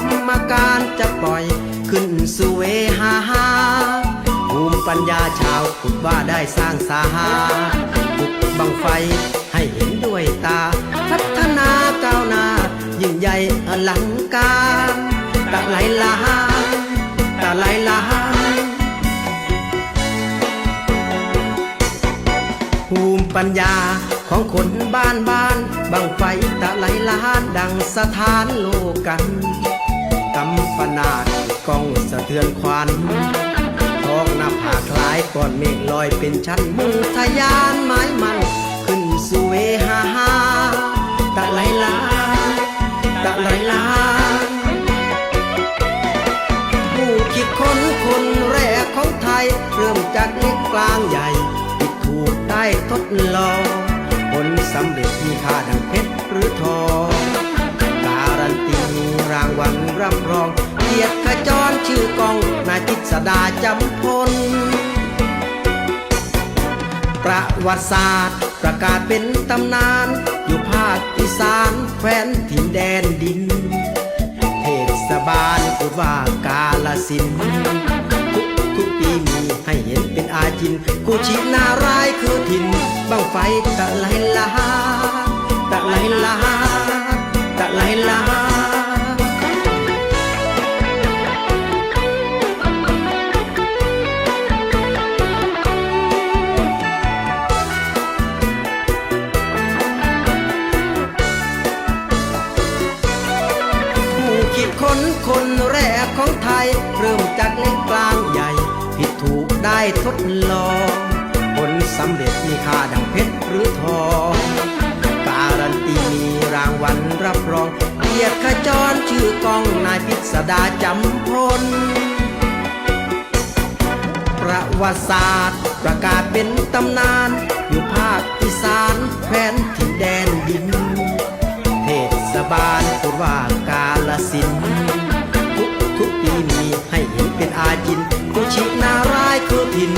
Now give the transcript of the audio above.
รมการจะปล่อยขึ้นสู่เวหาภูมิปัญญาชาวพุทธว่าได้สร้างสาหาบุกบังไฟให้เห็นด้วยตาพัฒนาก้าวหน้ายิ่งใหญ่อลังการตะไลลาตะไลลาภูมิปัญญาของคนบ้านบังไฟตะไลล้านดังสถานโลกันกำปนาดกองสะเทือนขวัญท้องหน้าผาคล้ายก้อนเมฆลอยเป็นชั้นมุ่งทะยานไม้มันขึ้นสู่เวหาตะไลล้านตะไลล้านผู้คิดค้นคนแรกของไทยเริ่มจากเล็กกลางใหญ่ที่ถูกได้ทดลองผลสำเร็จมีค่าดังเพชรหรือทองการันตีรางวัลรับรองเกียรติขจรชื่อกองนายกฤษดาจำพลประวัติศาสตร์ประกาศเป็นตำนานอยู่ภาคอีสานแคว้นถิ่นแดนดินเทศบาลพูดว่ากาฬสินธุ์ทุกปีมีให้เห็นเป็นอาจินกูชินารายคือถิ่นบังไฟตะไลลาตะไลลาตะไลลาผู้คิดค้นคนแรกของไทยเริ่มจากเล็กกลางใหญ่ผิดถูกได้ทดลองผลสำเร็จมีค่าดังเพชรหรือทองการันตีมีรางวัลรับรองเกียรติขจรชื่อกองนายกฤษดาจำพลประวัติศาสตร์ประกาศเป็นตำนานอยู่ภาคอีสานแคว้นถิ่นแดนดินเทศบาลพูดว่ากาฬสินธุ์ทุกปีมีให้เห็นเป็นอาจินกูชินารายคือถิ่น